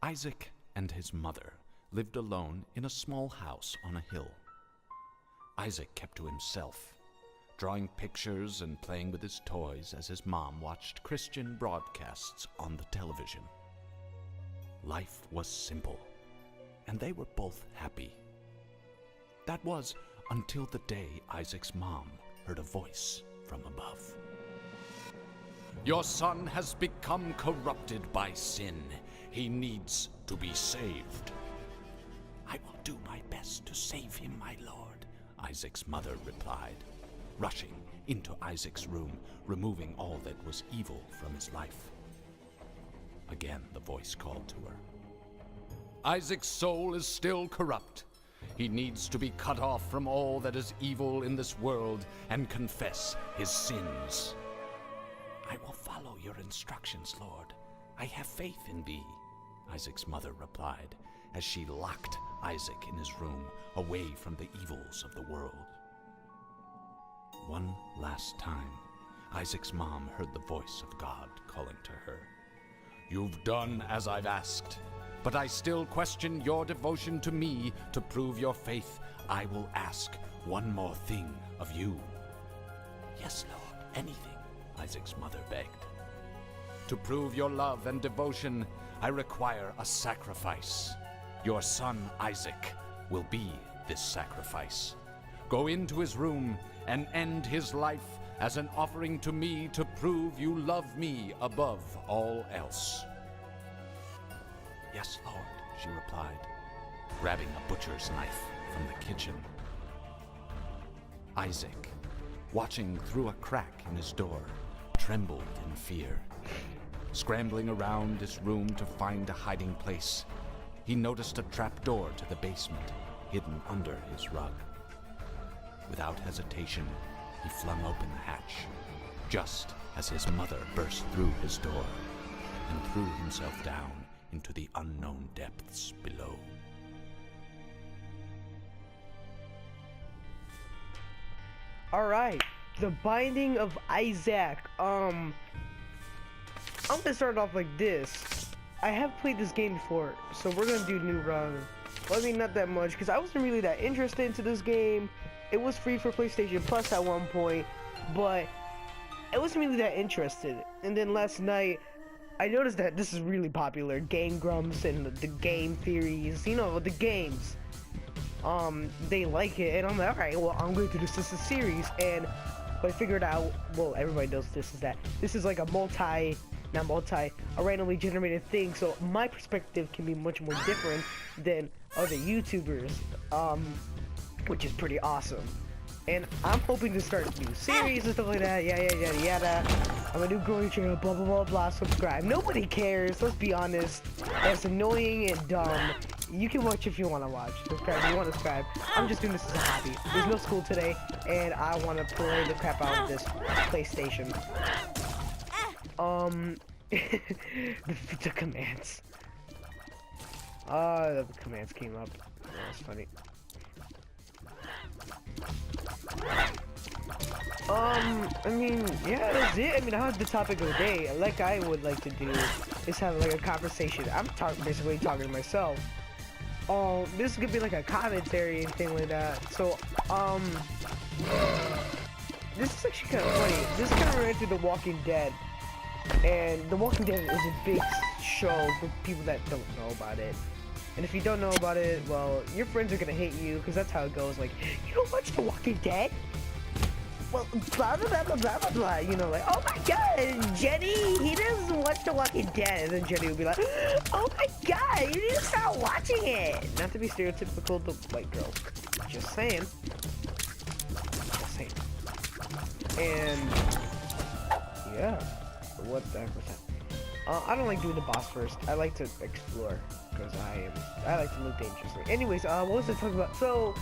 Isaac and his mother lived alone in a small house on a hill. Isaac kept to himself, drawing pictures and playing with his toys as his mom watched Christian broadcasts on the television. Life was simple, and they were both happy. That was until the day Isaac's mom heard a voice from above. "Your son has become corrupted by sin. He needs to be saved." "I will do my best to save him, my lord," Isaac's mother replied, rushing into Isaac's room, removing all that was evil from his life. Again, the voice called to her. "Isaac's soul is still corrupt. He needs to be cut off from all that is evil in this world and confess his sins." "I will follow your instructions, Lord. I have faith in thee," Isaac's mother replied, as she locked Isaac in his room, away from the evils of the world. One last time, Isaac's mom heard the voice of God calling to her. "You've done as I've asked, but I still question your devotion to me. To prove your faith, I will ask one more thing of you." "Yes, Lord, anything," Isaac's mother begged. "To prove your love and devotion, I require a sacrifice. Your son Isaac will be this sacrifice. Go into his room and end his life as an offering to me to prove you love me above all else." "Yes, Lord," she replied, grabbing a butcher's knife from the kitchen. Isaac, watching through a crack in his door, trembled in fear. Scrambling around his room to find a hiding place, he noticed a trap door to the basement hidden under his rug. Without hesitation, he flung open the hatch, just as his mother burst through his door and threw himself down into the unknown depths below. Alright, The Binding of Isaac. I'm gonna start off like this. I have played this game before, so we're gonna do a new run. Well, I mean, not that much, because I wasn't really that interested into this game. It was free for PlayStation Plus at one point, but I wasn't really that interested. And then last night, I noticed that this is really popular. Game Grumps and the game theories, you know, the games. They like it, and I'm like, alright, well, I'm going to do this as a series. And what I figured out, well, everybody knows this, is that this is like a randomly generated thing, so my perspective can be much more different than other YouTubers, which is pretty awesome. And I'm hoping to start a new series and stuff like that, yada. I'm a new growing channel, blah blah blah blah, subscribe. Nobody cares, let's be honest. That's annoying and dumb. You can watch if you want to watch. Subscribe if you want to subscribe. I'm just doing this as a hobby. There's no school today, and I want to play the crap out of this PlayStation. The commands. The commands came up. That's funny. I mean, yeah, that's it. I mean, I have the topic of the day. Like I would like to do is have like a conversation. I'm basically talking to myself. This is gonna be like a commentary and thing like that. So, this is actually kind of funny. This kind of ran through The Walking Dead. And The Walking Dead is a big show for people that don't know about it. And if you don't know about it, well, your friends are gonna hate you, because that's how it goes. Like, you don't watch The Walking Dead? Well, blah blah blah blah blah blah blah. You know, like, oh my god, Jenny, he doesn't watch The Walking Dead. And then Jenny would be like, oh my god, you need to start watching it. Not to be stereotypical, the white girl. Just saying. Just saying. And yeah. What the heck was that? I don't like doing the boss first. I like to explore, because I like to live dangerously. Anyways, what was I talking about? So,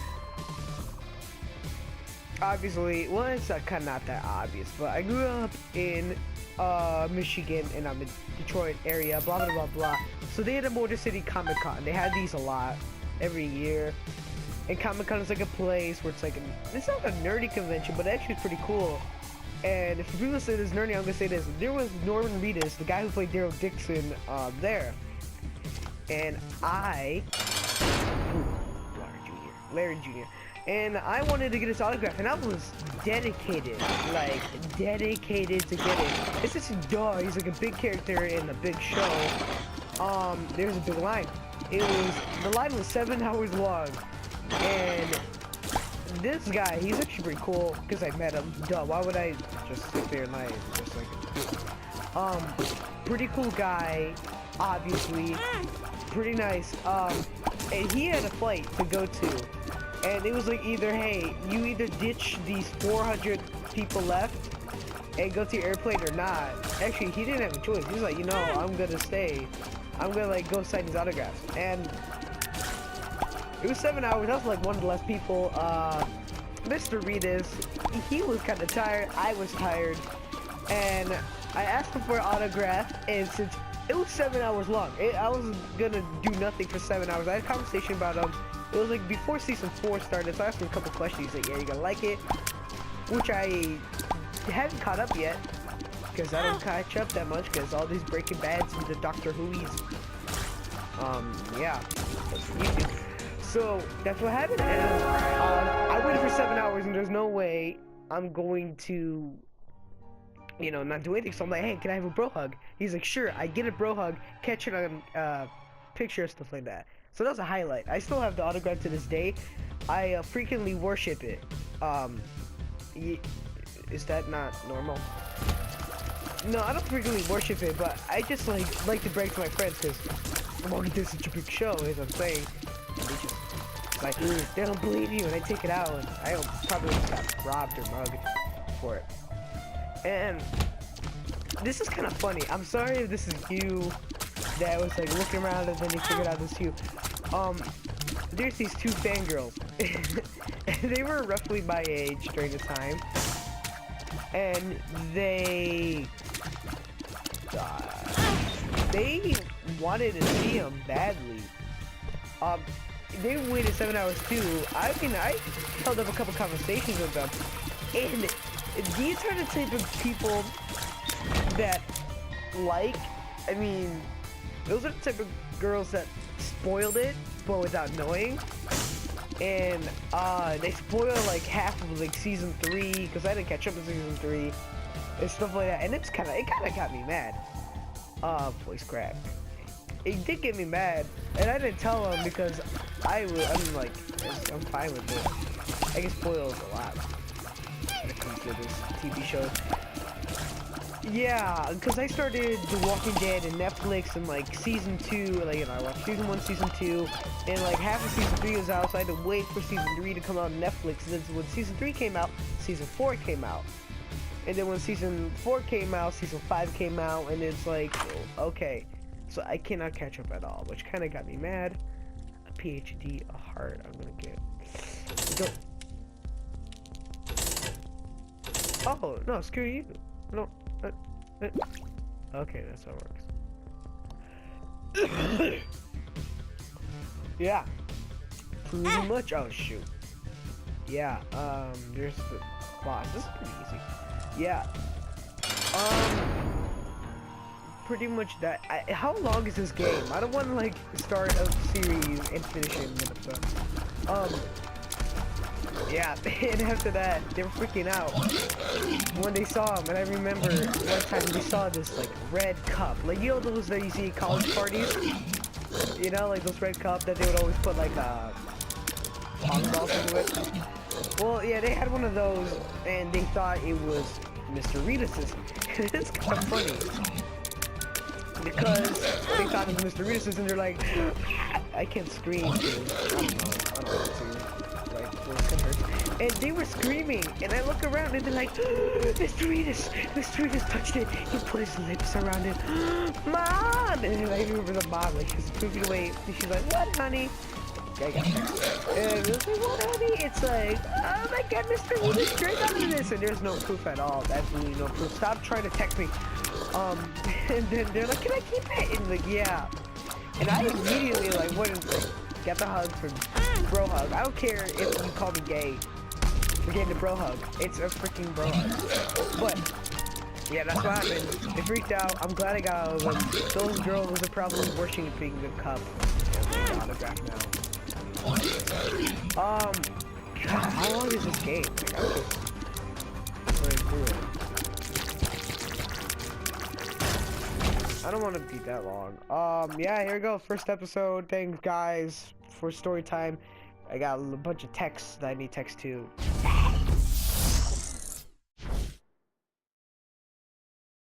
obviously, well, it's kind of not that obvious, but I grew up in Michigan, and I'm in Detroit area, blah blah blah blah. So they had a Motor City Comic Con. They had these a lot every year, and Comic Con is like a place where it's not a nerdy convention, but actually it's pretty cool. And if people say this nerdy, I'm gonna say this. There was Norman Reedus, the guy who played Daryl Dixon, there. and Larry Jr. And I wanted to get his autograph, and I was dedicated, like, dedicated to get it. It's just a dog, he's like a big character in a big show. There's a big line. The line was 7 hours long, and this guy, he's actually pretty cool, because I met him. Duh, why would I just sit there and lie, just like, pretty cool guy, obviously, pretty nice, and he had a flight to go to. And it was like either, hey, you either ditch these 400 people left and go to your airplane or not. Actually, he didn't have a choice. He was like, you know, I'm gonna stay. I'm gonna like go sign his autographs. And it was 7 hours. That was like one of the last people. Mr. Reedus, he was kind of tired. I was tired. And I asked him for an autograph. And since it was 7 hours long, I was gonna do nothing for 7 hours. I had a conversation about him. It was like before season 4 started, so I asked him a couple questions. He's like, yeah, you gonna like it? Which I haven't caught up yet, because I don't catch up that much, because all these Breaking Bads and the Doctor Who's, yeah, so that's what happened, and I waited for 7 hours, and there's no way I'm going to, you know, not do anything. So I'm like, hey, can I have a bro hug? He's like, sure. I get a bro hug, catch it on picture, stuff like that. So that was a highlight. I still have the autograph to this day. I frequently worship it. Is that not normal? No, I don't frequently worship it, but I just like to brag to my friends, because Walking Dead is such a big show, as I'm saying. And they just like, they don't believe you, and I take it out, and I probably just got robbed or mugged for it. And this is kind of funny. I'm sorry if this is you that was like looking around and then you figured out this you. There's these 2 fangirls. And they were roughly my age during the time. And they wanted to see him badly. They waited 7 hours too. I mean, I held up a couple conversations with them. And these are the type of people that I mean, those are the type of girls that spoiled it, but without knowing. And they spoiled like half of like season 3, because I didn't catch up with season 3 and stuff like that. And it kind of got me mad. Voice crack. It did get me mad, and I didn't tell them because I'm fine with it. I get spoiled a lot when it comes to this TV show. Yeah, because I started The Walking Dead and Netflix and like season 2, like, you know, I watched season 1, season 2, and like half of season 3 was out, so I had to wait for season 3 to come out on Netflix. And then when season 3 came out, season 4 came out. And then when season 4 came out, season 5 came out, and it's like, okay. So I cannot catch up at all, which kind of got me mad. A PhD, a heart, I'm gonna get. Oh, no, screw you. No. Okay, that's how it works. Yeah. Pretty much. Oh, shoot. Yeah, there's the boss. This is pretty easy. Yeah. Pretty much that. How long is this game? I don't want to like start a series and finish it in an episode. Yeah, and after that, they were freaking out when they saw him. And I remember one time we saw this like red cup, like, you know those that you see at college parties, you know, like those red cup that they would always put like pong balls into it. Well, yeah, they had one of those, and they thought it was Mr. Reedus's. It's kind of funny, because they thought it was Mr. Reedus's, and they're like, I can't scream, dude. I don't know what to, like, voice can hurt. And they were screaming, and I look around, and they're like, Mr. Reedus touched it. He put his lips around it. Mom! And I remember the mom, like, she's moving away, and she's like, what, honey? I got it. And it's like, what, honey? It's like, oh my god, Mr. Reedus straight up to this, and there's no proof at all. Absolutely no proof. Stop trying to text me. And then they're like, can I keep it? And like, yeah. And I immediately like went and like, got the hug for bro hug. I don't care if you call me gay for getting the bro hug. It's a freaking bro hug. But Yeah, that's what happened. They freaked out. I'm glad I got out of them. Those girls are probably worshiping the cup. Autograph now. God, how long is this game? Like, I'm just going through it. I don't want to be that long. Yeah, here we go. First episode. Thanks, guys, for story time. I got a bunch of texts that I need text to.